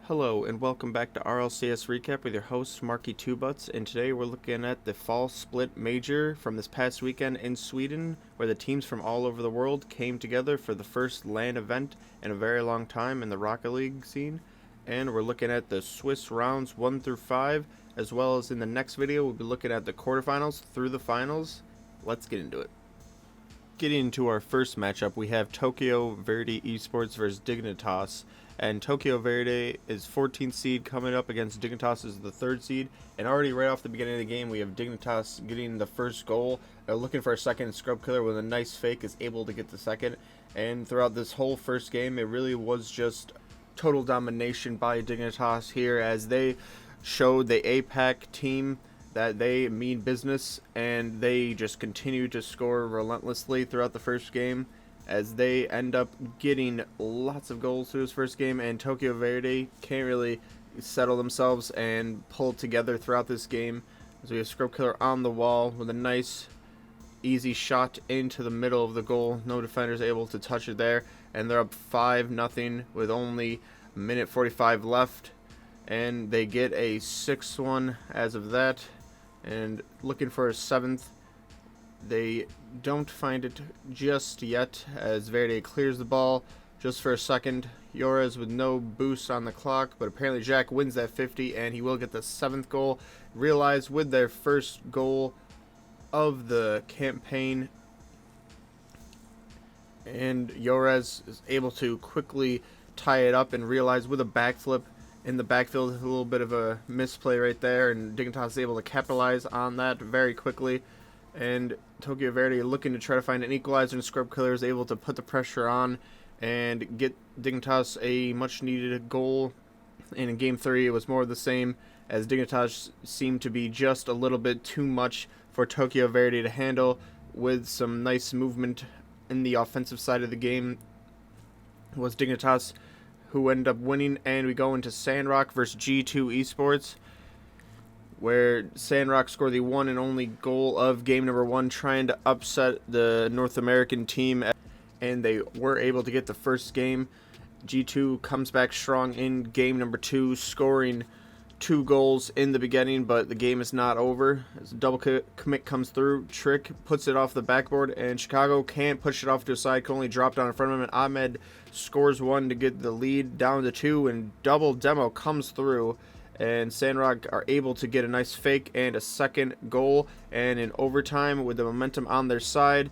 Hello and welcome back to RLCS Recap with your host Marky Two Butts, and today we're looking at the fall split major from this past weekend in Sweden, where the teams from all over the world came together for the first LAN event in a very long time in the Rocket League scene. And we're looking at the Swiss rounds 1 through 5, as well as in the next video we'll be looking at the quarterfinals through the finals. Let's get into it. Getting into our first matchup, we have Tokyo Verdi Esports versus Dignitas. And Tokyo Verdi is 14th seed coming up against Dignitas as the 3rd seed. And already right off the beginning of the game, we have Dignitas getting the first goal. They're looking for a second. Scrub Killer with a nice fake is able to get the second. And throughout this whole first game, it really was just total domination by Dignitas here, as they showed the APAC team that they mean business, and they just continue to score relentlessly throughout the first game, as they end up getting lots of goals through this first game, and Tokyo Verdi can't really settle themselves and pull together throughout this game, as we have Scrub Killer on the wall with a nice easy shot into the middle of the goal. No defenders able to touch it there, and they're up 5-0 with only a minute 45 left, and they get a 6-1 as of that, and looking for a 7th. They don't find it just yet, as Verdi clears the ball just for a second. Yorez with no boost on the clock, but apparently Jack wins that 50, and he will get the 7th goal. Realized with their first goal of the campaign, and Yorez is able to quickly tie it up, and Realize with a backflip in the backfield, a little bit of a misplay right there, and Dignitas is able to capitalize on that very quickly. And Tokyo Verdi looking to try to find an equalizer, and Scrub Killer is able to put the pressure on and get Dignitas a much needed goal. And in Game 3 it was more of the same, as Dignitas seemed to be just a little bit too much for Tokyo Verdi to handle, with some nice movement in the offensive side of the game. It was Dignitas who ended up winning, and we go into Sandrock versus G2 Esports, where Sandrock scored the one and only goal of game number 1, trying to upset the North American team, and they were able to get the first game. G2 comes back strong in game number 2, scoring 2 goals in the beginning, but the game is not over, as a double commit comes through. Trick puts it off the backboard, and Chicago can't push it off to a side, can only drop down in front of him, and Ahmed scores 1 to get the lead down to 2, and double demo comes through, and Sandrock are able to get a nice fake and a second goal. And in overtime, with the momentum on their side,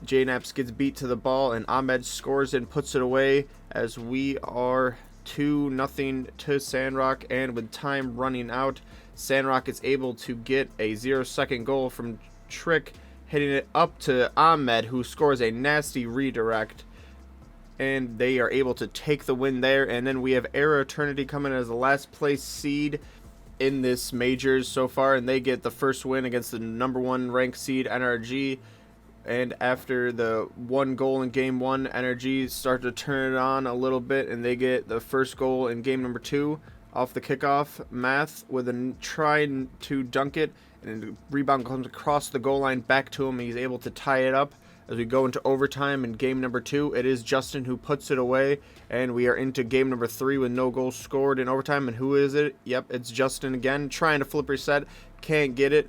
JNaps gets beat to the ball, and Ahmed scores and puts it away, as we are 2-0 to Sandrock. And with time running out, Sandrock is able to get a 0-second goal from Trick, hitting it up to Ahmed, who scores a nasty redirect, and they are able to take the win there. And then we have Era Eternity coming as the last place seed in this majors so far, and they get the first win against the number 1 ranked seed NRG. And after the 1 goal in game 1, NRG start to turn it on a little bit, and they get the first goal in game number 2 off the kickoff. Math with a try to dunk it, and the rebound comes across the goal line back to him, and he's able to tie it up. As we go into overtime in game number 2, it is Justin who puts it away, and we are into game number 3 with no goals scored in overtime. And who is it? Yep, it's Justin again, trying to flip reset, can't get it,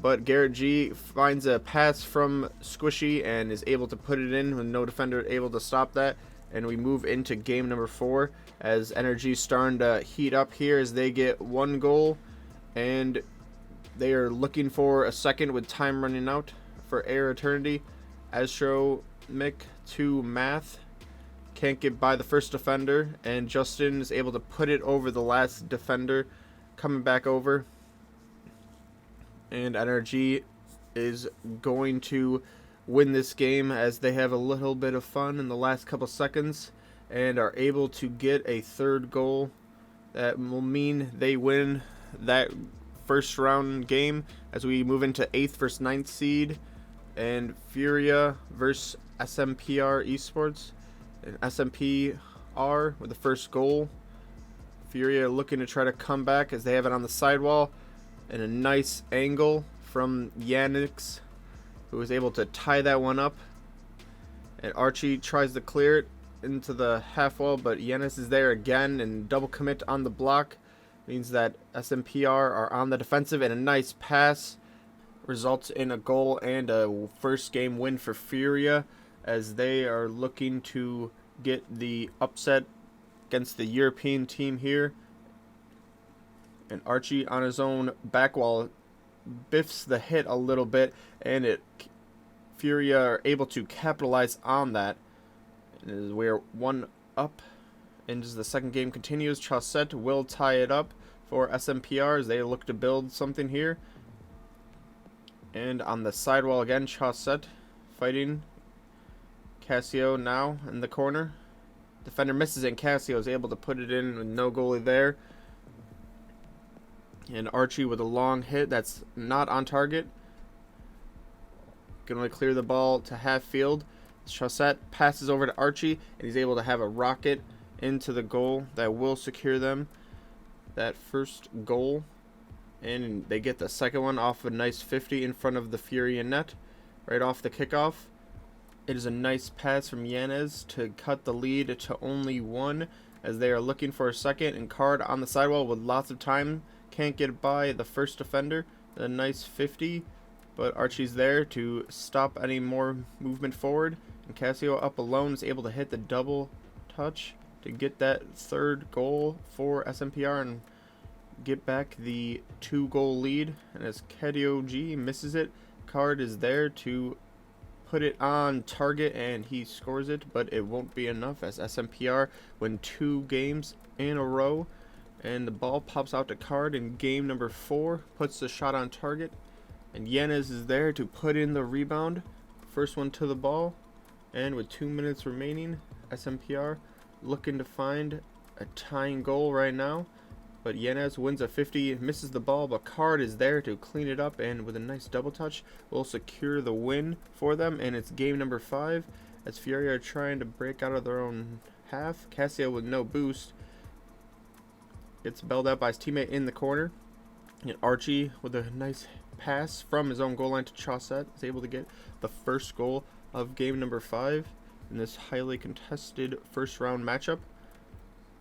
but Garrett G finds a pass from Squishy and is able to put it in with no defender able to stop that. And we move into game number 4, as Energy starting to heat up here, as they get 1 goal, and they are looking for a second with time running out for Air Eternity. Astro Mick to Math, can't get by the first defender, and Justin is able to put it over the last defender, coming back over. And NRG is going to win this game, as they have a little bit of fun in the last couple seconds and are able to get a 3rd goal. That will mean they win that first round game, as we move into 8th versus 9th seed. And Furia versus SPR Esports, and SPR with the first goal. Furia looking to try to come back, as they have it on the sidewall, and a nice angle from Yannick's, who was able to tie that one up. And Archie tries to clear it, into the half wall, but Yenis is there again, and double commit on the block means that SMPR are on the defensive, and a nice pass results in a goal and a first game win for Furia, as they are looking to get the upset against the European team here. And Archie on his own back wall biffs the hit a little bit, and Furia are able to capitalize on that. And we're 1 up, and as the second game continues, Chaussette will tie it up for SMPR as they look to build something here. And on the sidewall again, Chaussette fighting Cassio now in the corner. Defender misses, and Cassio is able to put it in with no goalie there. And Archie with a long hit that's not on target. Going to clear the ball to half field. Chaussette passes over to Archie, and he's able to have a rocket into the goal that will secure them that first goal. And they get the second one off a nice 50 in front of the Furia net right off the kickoff. It is a nice pass from Yanez to cut the lead to only 1 as they are looking for a second, and Card on the sidewall with lots of time. Can't get by the first defender. A nice 50, but Archie's there to stop any more movement forward. And Cassio up alone is able to hit the double touch to get that third goal for SMPR and get back the 2-goal lead. And as KDOG misses it, Card is there to put it on target, and he scores it, but it won't be enough as SMPR win 2 games in a row. And the ball pops out to Card in game number 4, puts the shot on target, and Yanez is there to put in the rebound. First one to the ball, and with 2 minutes remaining, SMPR looking to find a tying goal right now. But Yanez wins a 50, misses the ball, but Card is there to clean it up, and with a nice double touch, will secure the win for them. And it's game number 5, as Furia are trying to break out of their own half. Cassio with no boost gets bailed out by his teammate in the corner. And Archie with a nice pass from his own goal line to Chaussette is able to get the first goal of game number 5 in this highly contested first round matchup.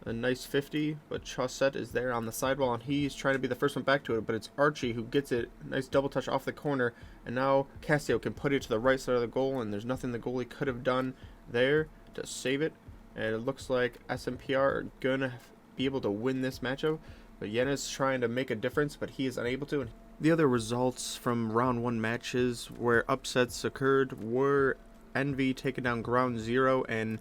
A nice 50, but Chaussette is there on the sidewall, and he's trying to be the first one back to it, but it's Archie who gets it. Nice double touch off the corner, and now Cassio can put it to the right side of the goal, and there's nothing the goalie could have done there to save it. And it looks like SMPR are going to be able to win this matchup, but Yenis trying to make a difference, but he is unable to. The other results from round 1 matches where upsets occurred were Envy taking down Ground Zero and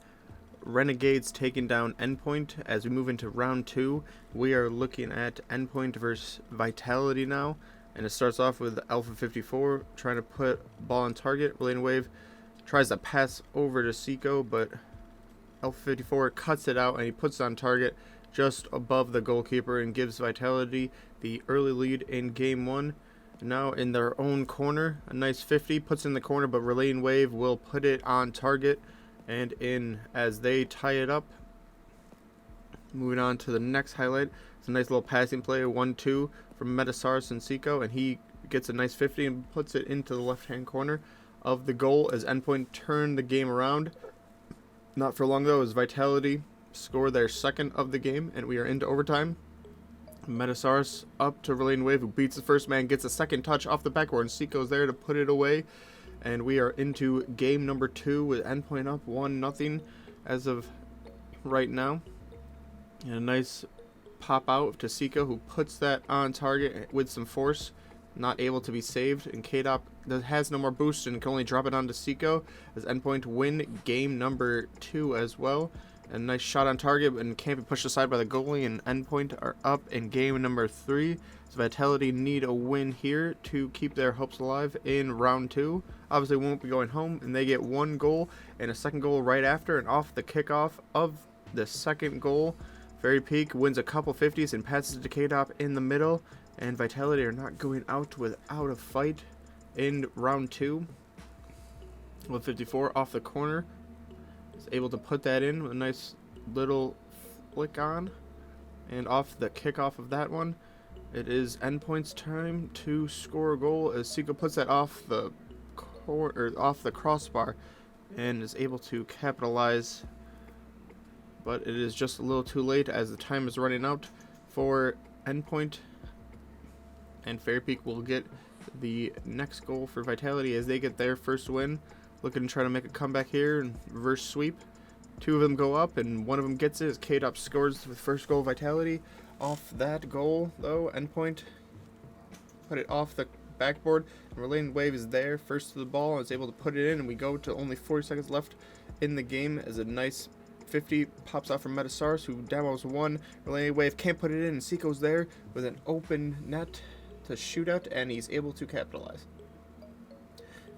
Renegades taking down Endpoint. As we move into round 2, we are looking at Endpoint versus Vitality now, and it starts off with Alpha 54 trying to put ball on target. Lane Wave tries to pass over to Seiko, but Alpha 54 cuts it out, and he puts it on target just above the goalkeeper and gives Vitality the early lead in game 1. Now in their own corner, a nice 50 puts in the corner, but Lane Wave will put it on target and in as they tie it up. Moving on to the next highlight, it's a nice little passing play, 1-2 from Metasaurus and Seiko, and he gets a nice 50 and puts it into the left-hand corner of the goal as Endpoint turned the game around. Not for long though, as Vitality score their second of the game, and we are into overtime. Metasaurus up to Lane Wave, who beats the first man, gets a second touch off the backboard, and Seiko's there to put it away. And we are into game number 2 with Endpoint up 1-0 as of right now. And a nice pop out to Seiko, who puts that on target with some force. Not able to be saved. And K-Dop has no more boost and can only drop it onto Seiko as Endpoint win game number 2 as well. And a nice shot on target and can't be pushed aside by the goalie, and Endpoint are up in game number 3. So Vitality need a win here to keep their hopes alive in round 2. Obviously won't be going home, and they get 1 goal and a second goal right after, and off the kickoff of the second goal, Fairy Peak wins a couple 50s and passes to K-Dop in the middle, and Vitality are not going out without a fight in round 2. With 54 off the corner, is able to put that in with a nice little flick on, and off the kickoff of that one, it is Endpoint's time to score a goal as Seiko puts that off the off the crossbar and is able to capitalize but it is just a little too late as the time is running out for Endpoint, and Fairy Peak will get the next goal for Vitality as they get their first win. Looking to try to make a comeback here and reverse sweep. Two of them go up and one of them gets it as K-Dop scores the first goal of Vitality. Off that goal though, Endpoint put it off the backboard, and Relaying Wave is there first to the ball and is able to put it in, and we go to only 40 seconds left in the game as a nice 50 pops out from Metasaurus, who demos one. Relaying Wave can't put it in, and Seiko's there with an open net to shoot at, and he's able to capitalize.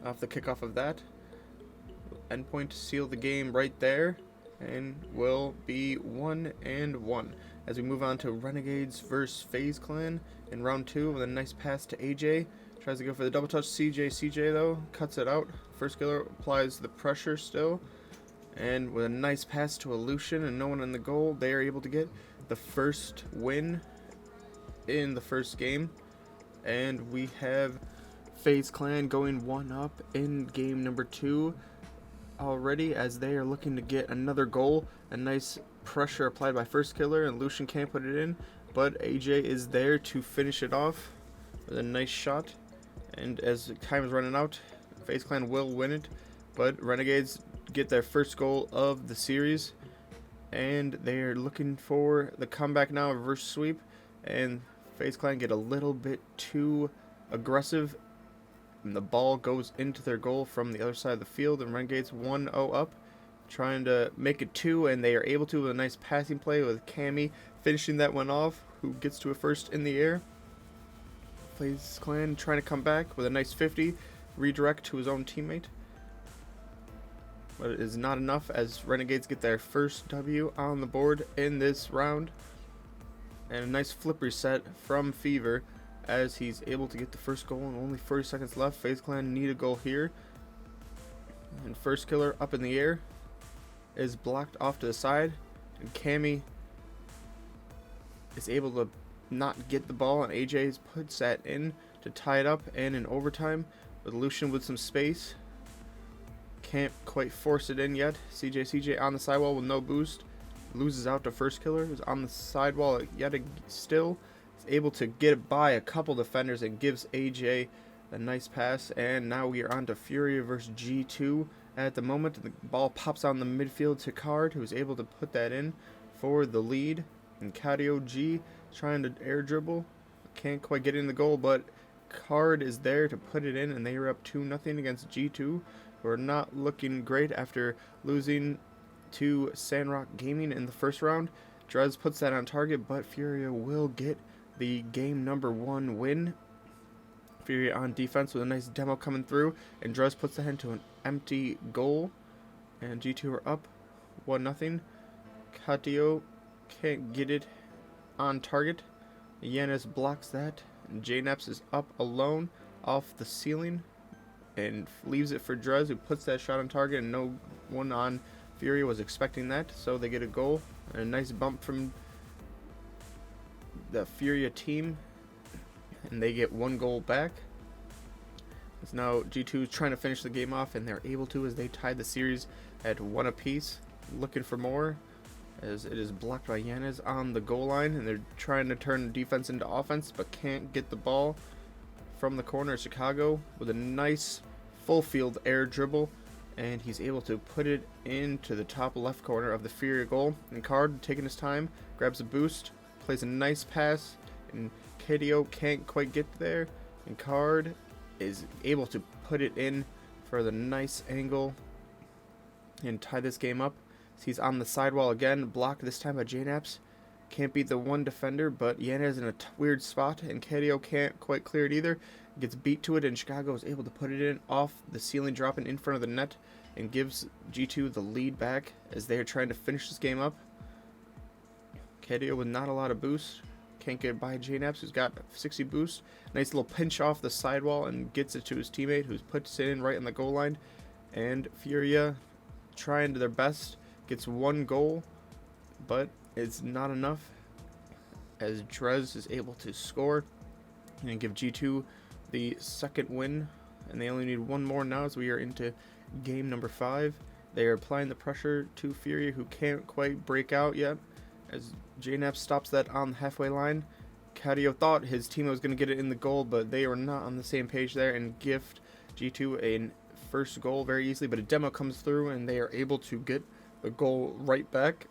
Off the kickoff of that, Endpoint seal the game right there, and will be 1-1 as we move on to Renegades versus FaZe Clan in round 2 with a nice pass to AJ. Tries to go for the double touch. CJ though cuts it out. First killer applies the pressure still, and with a nice pass to Lucian and no one in the goal, they are able to get the first win in the first game. And we have FaZe Clan going 1-up in game number 2 already as they are looking to get another goal. A nice pressure applied by first killer, and Lucian can't put it in, but AJ is there to finish it off with a nice shot. And as time is running out, FaZe Clan will win it, but Renegades get their first goal of the series, and they are looking for the comeback now, a reverse sweep, and FaZe Clan get a little bit too aggressive, and the ball goes into their goal from the other side of the field, and Renegades 1-0 up, trying to make it 2, and they are able to with a nice passing play with Cammy finishing that one off, who gets to a first in the air. FaZe Clan trying to come back with a nice 50, redirect to his own teammate. But it is not enough as Renegades get their first W on the board in this round. And a nice flip reset from Fever as he's able to get the first goal in only 30 seconds left. FaZe Clan need a goal here. And first killer up in the air is blocked off to the side. And Cammy is able to not get the ball, and AJ puts that in to tie it up, and in overtime with Lucian with some space. Can't quite force it in yet. CJ on the sidewall with no boost. Loses out to first killer, who's on the sidewall yet still. Is able to get it by a couple defenders and gives AJ a nice pass. And now we are on to Furia versus G2 at the moment. The ball pops on the midfield to Card, who is able to put that in for the lead. And Cadio G trying to air dribble. Can't quite get in the goal, but Card is there to put it in, and they are up 2-0 against G2, who are not looking great after losing to Sandrock Gaming in the first round. Drez puts that on target, but Furia will get the game number 1 win. Furia on defense with a nice demo coming through, and Drez puts that into an empty goal, and G2 are up 1-0. Katio can't get it on target. Yanis blocks that, and JNaps is up alone off the ceiling and leaves it for Drez, who puts that shot on target, and no one on Furia was expecting that, so they get a goal and a nice bump from the Furia team, and they get 1 goal back. It's now G2 trying to finish the game off, and they're able to as they tie the series at 1 apiece. Looking for more as it is blocked by Yanez on the goal line, and they're trying to turn defense into offense but can't get the ball from the corner. Chicago with a nice full field air dribble, and he's able to put it into the top left corner of the Furia goal. And Card, taking his time, grabs a boost, plays a nice pass, and KDO can't quite get there, and Card is able to put it in for the nice angle and tie this game up. He's on the sidewall again, blocked this time by JNaps. Can't beat the one defender, but Yanez in a weird spot, and KDO can't quite clear it either. Gets beat to it, and Chicago is able to put it in off the ceiling, dropping in front of the net, and gives G2 the lead back as they are trying to finish this game up. KDO with not a lot of boost. Can't get by JNaps, who's got 60 boost. Nice little pinch off the sidewall and gets it to his teammate, who puts it in right on the goal line. And Furia trying their best. Gets 1 goal, but it's not enough as Drez is able to score and give G2 the second win, and they only need 1 more now as we are into game number 5. They are applying the pressure to Furia, who can't quite break out yet, as JNAP stops that on the halfway line. Cadio thought his team was going to get it in the goal, but they were not on the same page there, and gift G2 a first goal very easily, but a demo comes through, and they are able to get the goal right back,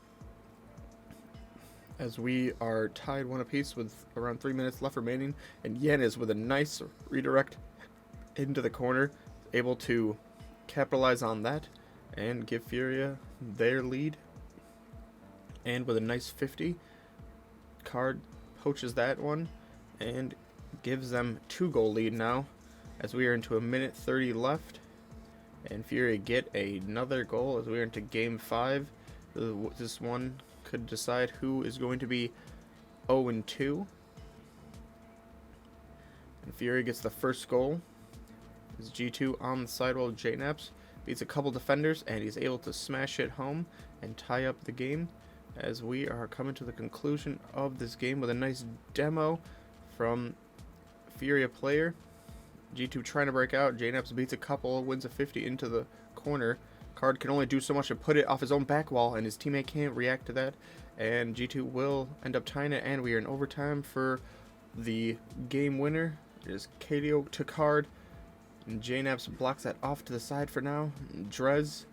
as we are tied one apiece with around 3 minutes left remaining, and Yanis with a nice redirect into the corner, able to capitalize on that and give Furia their lead. And with a nice 50, Card poaches that one and gives them 2-goal lead now, as we are into a minute 30 left, and Furia get another goal as we are into game 5. This one could decide who is going to be 0-2, and Furia gets the first goal as G2 on the sidewall of JNAPS beats a couple defenders, and he's able to smash it home and tie up the game, as we are coming to the conclusion of this game with a nice demo from Furia player. G2 trying to break out. JNAPS beats a couple, wins a 50 into the corner. Card can only do so much to put it off his own back wall, and his teammate can't react to that. And G2 will end up tying it, and we are in overtime for the game winner. It is KDO to Card, and JNAPS blocks that off to the side for now. Drez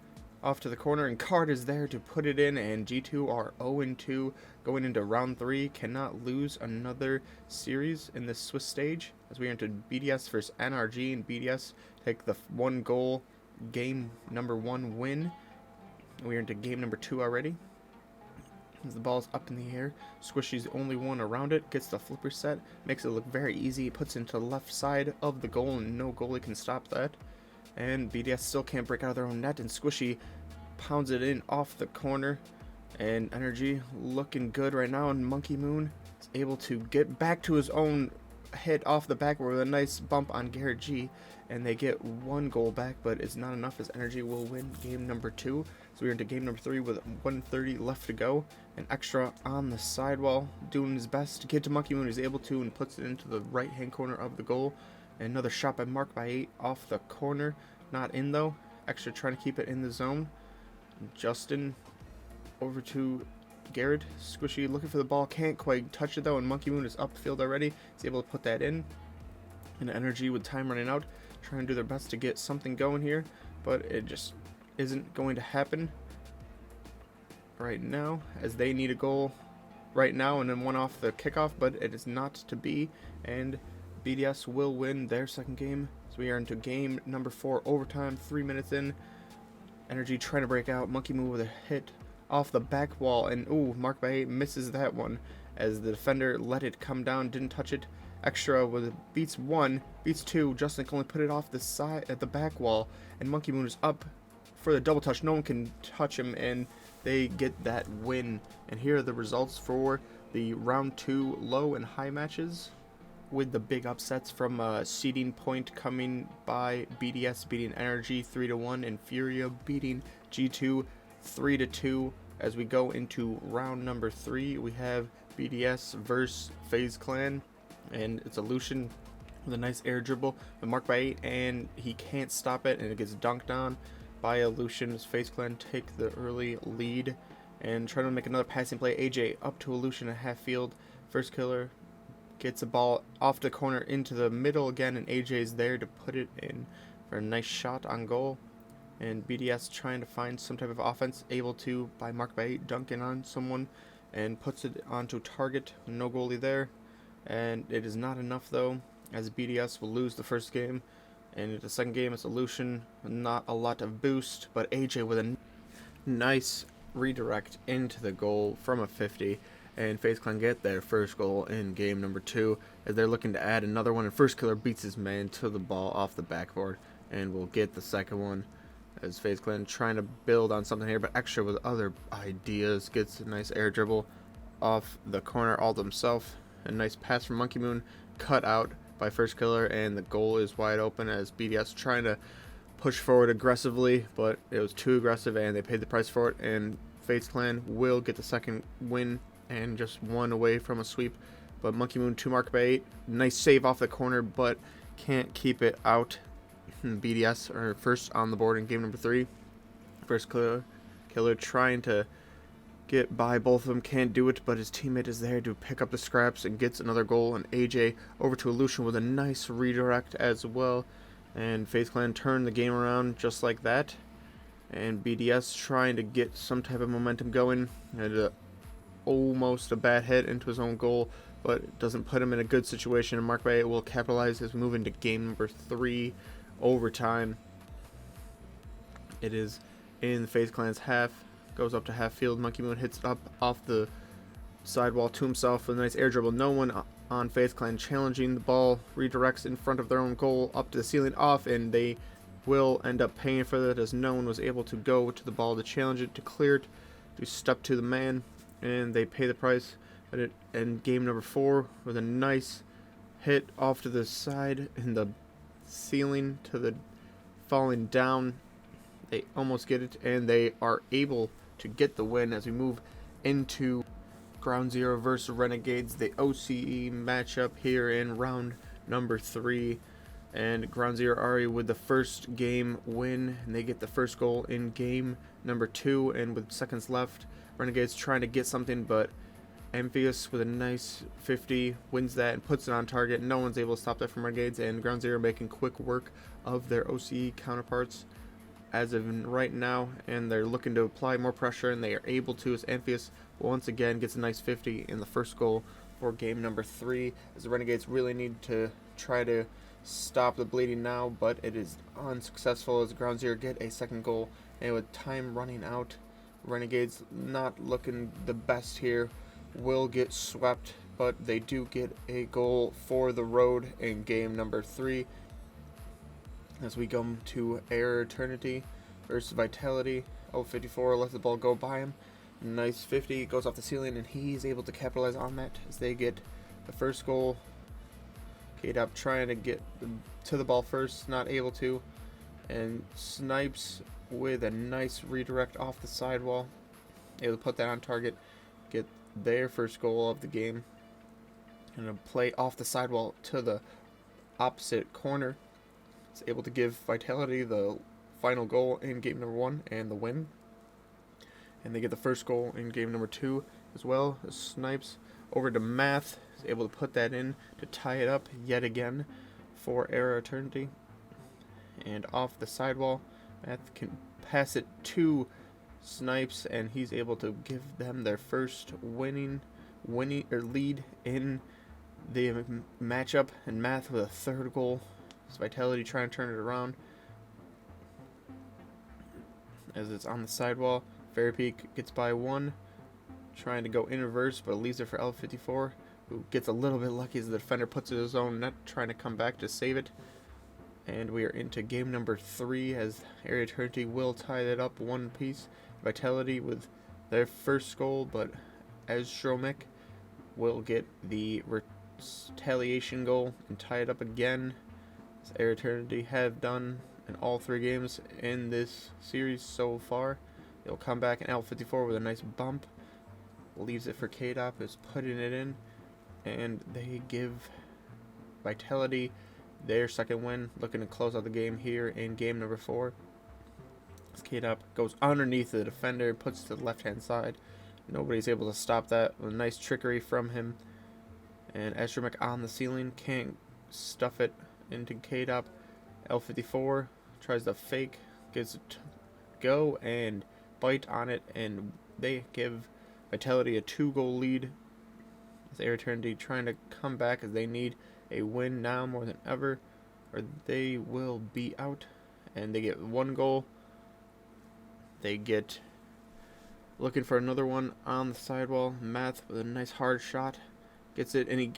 off to the corner, and Card is there to put it in, and G2 are 0-2 going into round 3. Cannot lose another series in this Swiss stage, as we are into BDS versus NRG, and BDS take the 1-goal game number 1 win. We are into game number 2 already. As the ball's up in the air, Squishy's the only one around it, gets the flipper set, makes it look very easy, puts it into the left side of the goal, and no goalie can stop that. And BDS still can't break out of their own net, and Squishy pounds it in off the corner. And Energy looking good right now, and Monkey Moon is able to get back to his own hit off the backboard with a nice bump on Garrett G, and they get 1 goal back, but it's not enough, as Energy will win game number 2. So we're into game number 3 with 1:30 left to go. And Extra on the sidewall doing his best to get to Monkey Moon. He's able to, and puts it into the right hand corner of the goal. And another shot by Mark by 8 off the corner, not in though. Extra trying to keep it in the zone. Justin over to Garrett. Squishy looking for the ball, can't quite touch it though, and Monkey Moon is upfield already. He's able to put that in. And Energy with time running out, trying to do their best to get something going here, but it just isn't going to happen right now, as they need a goal right now and then one off the kickoff, but it is not to be, and BDS will win their second game. So we are into game number 4, overtime, 3 minutes in. Energy trying to break out. Monkey Moon with a hit off the back wall, and ooh, Mark by 8 misses that one, as the defender let it come down, didn't touch it. Extra with beats 1, beats 2. Justin can only put it off the side at the back wall, and Monkey Moon is up for the double touch. No one can touch him, and they get that win. And here are the results for the round 2 low and high matches, with the big upsets from seeding point coming by BDS beating Energy 3-1, and Furia beating G2 3-2. As we go into round number 3, we have BDS versus FaZe Clan, and it's a Lucian with a nice air dribble with Mark by 8, and he can't stop it, and it gets dunked on by a Lucian. As FaZe Clan take the early lead and try to make another passing play. AJ up to a Lucian at half field. First killer gets a ball off the corner into the middle again, and AJ's there to put it in for a nice shot on goal. And BDS trying to find some type of offense, able to by Mark by 8 dunking on someone and puts it onto target. No goalie there, and it is not enough though, as BDS will lose the first game. And in the second game, it's a Lucian, not a lot of boost, but AJ with a nice redirect into the goal from a 50. And FaZe Clan get their first goal in game number 2, as they're looking to add another one. And first killer beats his man to the ball off the backboard, and will get the second one, as FaZe Clan trying to build on something here, but Extra with other ideas gets a nice air dribble off the corner all to himself. A nice pass from Monkey Moon, cut out by first killer, and the goal is wide open, as BDS trying to push forward aggressively, but it was too aggressive and they paid the price for it, and FaZe Clan will get the second win and just 1 away from a sweep. But Monkey Moon to Mark by 8, nice save off the corner, but can't keep it out. BDS are first on the board in game number 3. versus Killer trying to get by both of them, can't do it, but his teammate is there to pick up the scraps and gets another goal. And AJ over to Illusion with a nice redirect as well. And FaZe Clan turned the game around just like that. And BDS trying to get some type of momentum going. And almost a bad hit into his own goal, but it doesn't put him in a good situation. And Mark Bay will capitalize as we move into game number 3, overtime. It is in FaZe Clan's half. Goes up to half field. Monkey Moon hits up off the sidewall to himself with a nice air dribble. No one on FaZe Clan challenging the ball. Redirects in front of their own goal up to the ceiling off, and they will end up paying for that as no one was able to go to the ball to challenge it, to clear it, to step to the man, and they pay the price. But it in game number 4 with a nice hit off to the side in the ceiling to the falling down. They almost get it, and they are able to get the win as we move into Ground Zero versus Renegades, the OCE matchup here in round number 3. And Ground Zero already with the first game win, and they get the first goal in game number 2. And with seconds left, Renegades trying to get something, but Amphius with a nice 50 wins that and puts it on target. No one's able to stop that from Renegades, and Ground Zero making quick work of their OCE counterparts as of right now, and they're looking to apply more pressure, and they are able to, as Amphius once again gets a nice 50 in the first goal for game number 3, as the Renegades really need to try to stop the bleeding now, but it is unsuccessful as Ground Zero get a second goal. And with time running out, Renegades not looking the best here, will get swept, but they do get a goal for the road in game number 3. As we go to Air Eternity versus Vitality. 54 lets the ball go by him. Nice 50, goes off the ceiling, and he's able to capitalize on that as they get the first goal. K-Dop trying to get to the ball first, not able to, and snipes with a nice redirect off the sidewall. Able to put that on target, get their first goal of the game, and a play off the sidewall to the opposite corner. It's able to give Vitality the final goal in game number 1 and the win. And they get the first goal in game number 2 as well. Snipes over to Math, is able to put that in to tie it up yet again for Air Eternity. And off the sidewall, Math can pass it to Snipes, and he's able to give them their first lead in the matchup. And Math with a third goal. It's Vitality trying to turn it around as it's on the sidewall. Fairy Peak gets by one, trying to go in reverse, but leaves it for L54, who gets a little bit lucky as the defender puts it in his own net, trying to come back to save it. And we are into game number 3 as Area Eternity will tie that up one piece. Vitality with their first goal, but Azromic will get the retaliation goal and tie it up again, as Area Eternity have done in all 3 games in this series so far. They'll come back in L54 with a nice bump, leaves it for K-Dop, who's putting it in, and they give Vitality their second win, looking to close out the game here in game number 4. As K-Dop goes underneath the defender, puts it to the left-hand side. Nobody's able to stop that with a nice trickery from him. And Azromic on the ceiling, can't stuff it into K-Dop. L54 tries to fake, gets it to go and bite on it, and they give Vitality a 2-goal lead. As Air Eternity trying to come back as they need a win now more than ever, or they will be out. And they get 1 goal. They get looking for another one on the sidewall. Math with a nice hard shot, gets it, and he's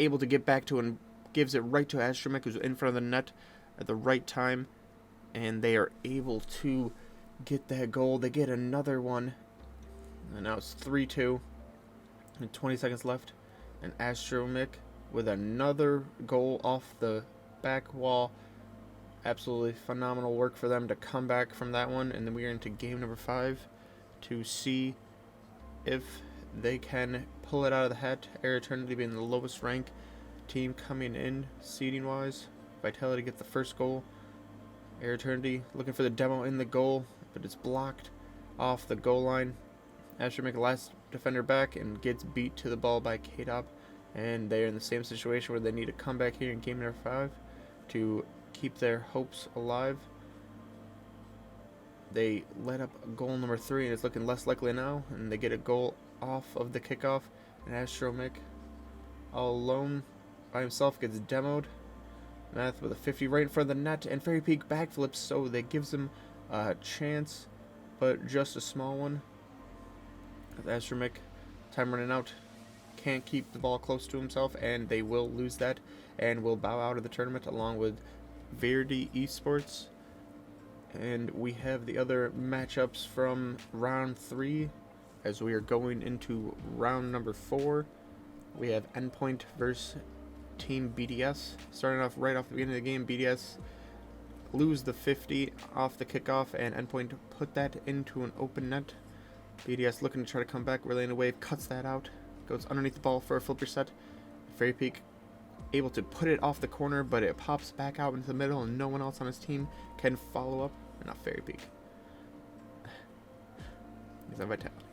able to get back to it and gives it right to Azromic, who's in front of the net at the right time, and they are able to get that goal. They get another one, and now it's 3-2 and 20 seconds left, and Azromic with another goal off the back wall. Absolutely phenomenal work for them to come back from that one. And then we are into game number 5 to see if they can pull it out of the hat. Air Eternity being the lowest rank team coming in seeding wise. Vitality gets the first goal. Air Eternity looking for the demo in the goal, but it's blocked off the goal line. Astromech last defender back and gets beat to the ball by K-Dop, and they're in the same situation where they need to come back here in game number 5 to keep their hopes alive. They let up goal number 3, and it's looking less likely now, and they get a goal off of the kickoff, and Astromech all alone by himself gets demoed. Math with a 50 right in front of the net, and Fairy Peak backflips, so that gives him a chance, but just a small one. Astromech, time running out, can't keep the ball close to himself, and they will lose that and will bow out of the tournament along with Verdi Esports. And we have the other matchups from round 3 as we are going into round number 4. We have Endpoint versus Team BDS. Starting off right off the beginning of the game, BDS lose the 50 off the kickoff, and Endpoint put that into an open net. BDS looking to try to come back, relaying a wave, cuts that out, goes underneath the ball for a flip reset. Fairy Peak able to put it off the corner, but it pops back out into the middle, and no one else on his team can follow up. Not Fairy Peak. He's on Vitality.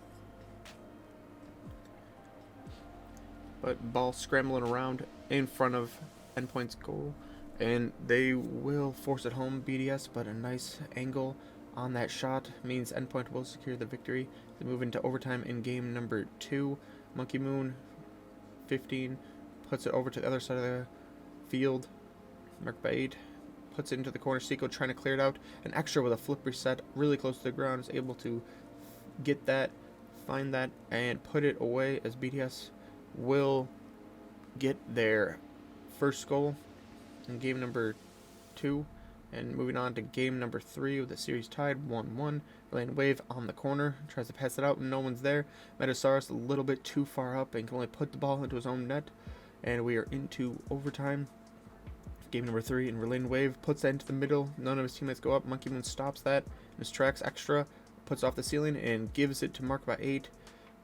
But ball scrambling around in front of Endpoint's goal, and they will force it home, BDS, but a nice angle on that shot means Endpoint will secure the victory. They move into overtime in game number 2. Monkey Moon, 15, puts it over to the other side of the field. Marked by 8, puts it into the corner. Seiko trying to clear it out. An extra with a flip reset, really close to the ground, is able to get that, find that, and put it away as BDS will get their first goal in game number 2. And moving on to game number 3 with the series tied 1-1. Laying wave on the corner, tries to pass it out, and no one's there. Metasaurus a little bit too far up and can only put the ball into his own net. And we are into overtime. Game number 3, and Relaying Wave puts that into the middle. None of his teammates go up. Monkey Moon stops that in his tracks extra, puts off the ceiling, and gives it to Mark by 8,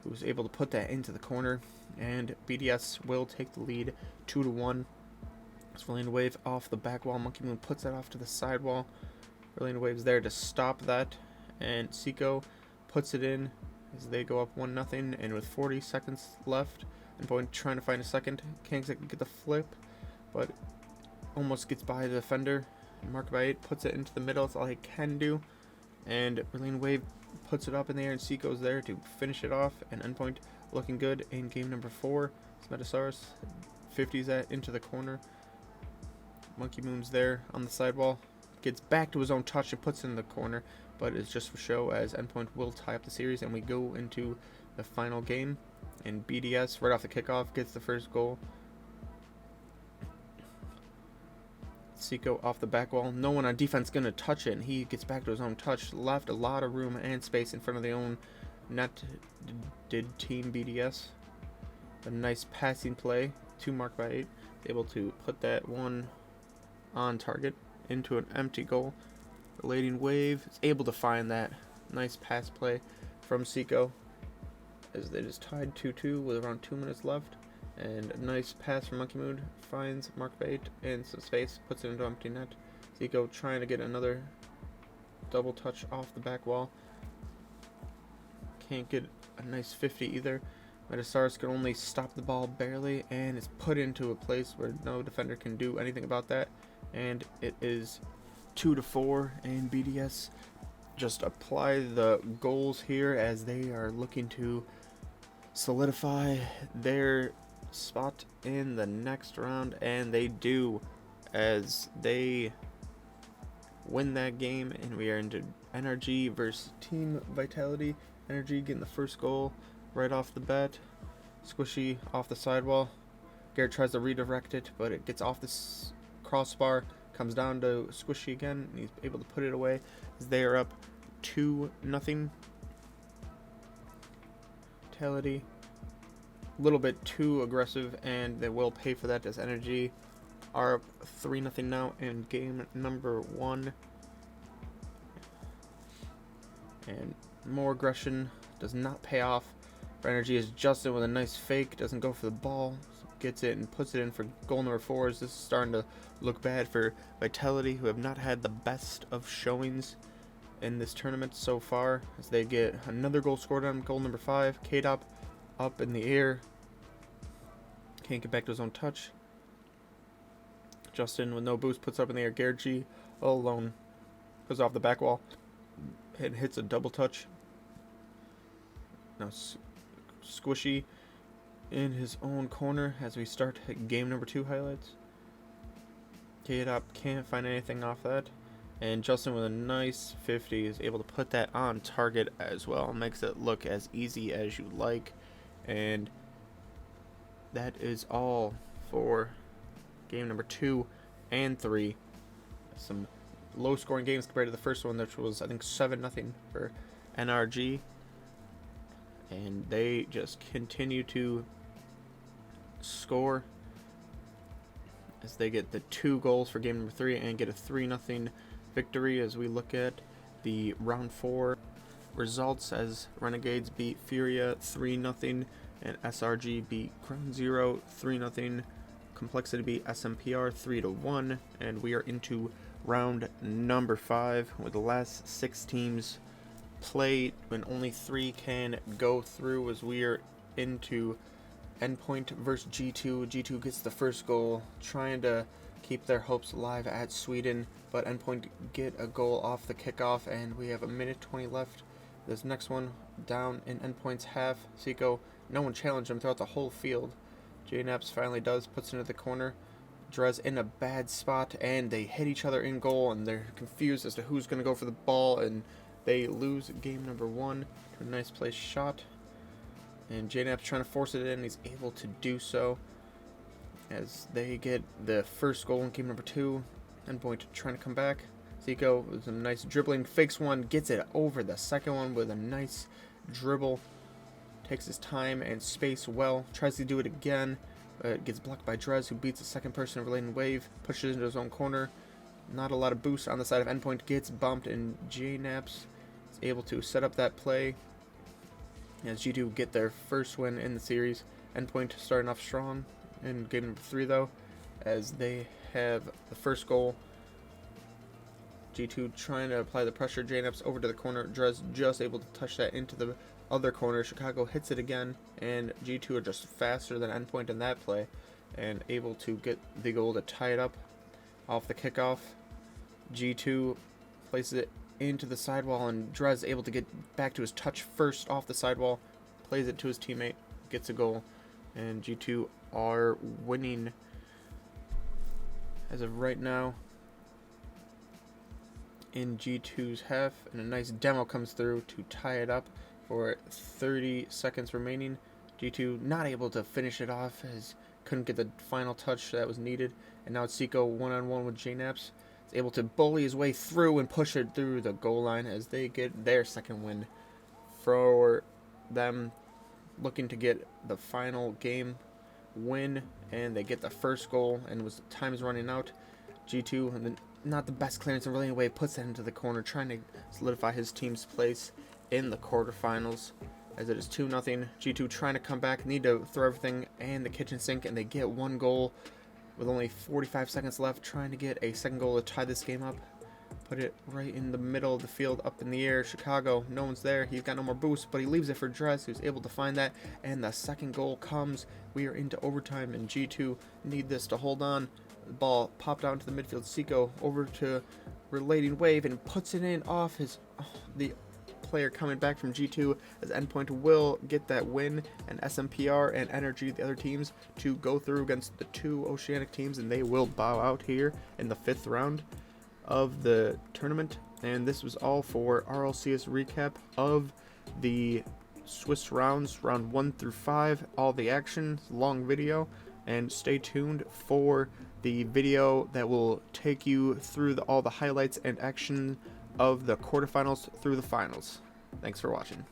who's able to put that into the corner. And BDS will take the lead 2-1. It's Relaying Wave off the back wall. Monkey Moon puts that off to the side wall. Relaying Wave's there to stop that, and Seiko puts it in as they go up 1-0. And with 40 seconds left, Endpoint trying to find a second. Can't get the flip, but almost gets by the defender. Mark by 8 puts it into the middle. That's all he can do. And Relaying Wave puts it up in the air, and Seiko's there to finish it off. And Endpoint looking good in game number 4. Metasaurus 50s that into the corner. Monkey Moon's there on the sidewall. Gets back to his own touch and puts it in the corner, but it's just for show as Endpoint will tie up the series, and we go into the final game. And BDS, right off the kickoff, gets the first goal. Seiko off the back wall. No one on defense going to touch it, and he gets back to his own touch. Left a lot of room and space in front of the own net. Did Team BDS. A nice passing play to Mark by 8. Able to put that one on target into an empty goal. Relaying Wave is able to find that nice pass play from Seiko as they just tied 2-2 with around 2 minutes left. And a nice pass from Monkey Moon finds Mark Bait in some space, puts it into empty net. Seiko trying to get another double touch off the back wall. Can't get a nice 50 either. Metasaurus can only stop the ball barely, and it's put into a place where no defender can do anything about that. And it is 2-4, and BDS just apply the goals here as they are looking to solidify their spot in the next round, and they do as they win that game. And we are into NRG versus Team Vitality. NRG getting the first goal right off the bat. Squishy off the sidewall. Garrett tries to redirect it, but it gets off this crossbar, comes down to Squishy again, and he's able to put it away as they are up 2-0. Vitality a little bit too aggressive, and they will pay for that as Energy are up 3-0 now in game number 1. And more aggression does not pay off for Energy as Justin with a nice fake doesn't go for the ball, gets it and puts it in for goal number 4. As this is starting to look bad for Vitality, who have not had the best of showings in this tournament so far, as they get another goal scored on goal number 5. K-Dop up in the air. Can't get back to his own touch. Justin with no boost puts up in the air. Garrett G all alone goes off the back wall and hits a double touch. Now Squishy in his own corner as we start game number 2 highlights. K-Dop can't find anything off that. And Justin with a nice 50 is able to put that on target as well. Makes it look as easy as you like. And that is all for game number 2 and 3. Some low scoring games compared to the first one, which was I think 7-0 for NRG. And they just continue to score as they get the 2 goals for game number 3 and get a 3-0 victory. As we look at the round 4 results, as Renegades beat Furia 3-0 and SRG beat Ground Zero 3-0. Complexity beat SMPR 3-1, and we are into round number 5 with the last 6 teams played, when only 3 can go through, as we are into Endpoint versus G2. G2 gets the first goal, trying to keep their hopes alive at Sweden, but Endpoint get a goal off the kickoff, and we have a minute 20 left. This next one down in Endpoint's half. Seiko, no one challenged him throughout the whole field. JNaps finally does, puts into the corner. Drez in a bad spot, and they hit each other in goal, and they're confused as to who's going to go for the ball, and they lose game number 1 to a nice place shot. And JNaps trying to force it in, he's able to do so as they get the first goal in game number 2. Endpoint trying to come back. Zico with some nice dribbling, fakes one, gets it over the second one with a nice dribble. Takes his time and space well, tries to do it again, but gets blocked by Drez, who beats the second person of Related Wave, pushes it into his own corner. Not a lot of boost on the side of Endpoint, gets bumped, and JNaps is able to set up that play as G2 get their first win in the series. Endpoint starting off strong in game number 3 though, as they have the first goal. G2 trying to apply the pressure, JNaps over to the corner, Drez just able to touch that into the other corner. Chicago hits it again, and G2 are just faster than Endpoint in that play and able to get the goal to tie it up off the kickoff. G2 places it into the sidewall, and Drez able to get back to his touch first off the sidewall, plays it to his teammate, gets a goal, and G2 are winning as of right now in G2's half, and a nice demo comes through to tie it up for 30 seconds remaining. G2 not able to finish it off, as couldn't get the final touch that was needed, and now it's Seiko one-on-one with JNaps. He's able to bully his way through and push it through the goal line as they get their second win for them, looking to get the final game win, and they get the first goal, and was time is running out. G2, and then not the best clearance, and really away puts that into the corner, trying to solidify his team's place in the quarterfinals, as it is 2-0. G2 trying to come back, need to throw everything and the kitchen sink, and they get 1 goal with only 45 seconds left, trying to get a second goal to tie this game up. Put it right in the middle of the field, up in the air. Chicago, no one's there, he's got no more boost, but he leaves it for Drez, who's able to find that, and the second goal comes. We are into overtime, and G2 need this to hold on. The ball popped out into the midfield. Seiko over to Relating Wave and puts it in off his the player coming back from G2, as Endpoint will get that win, and SMPR and Energy, the other teams, to go through against the 2 Oceanic teams, and they will bow out here in the 5th round of the tournament. And this was all for RLCS recap of the Swiss rounds, round 1 through 5, all the action, long video, and stay tuned for the video that will take you through all the highlights and action of the quarterfinals through the finals. Thanks for watching.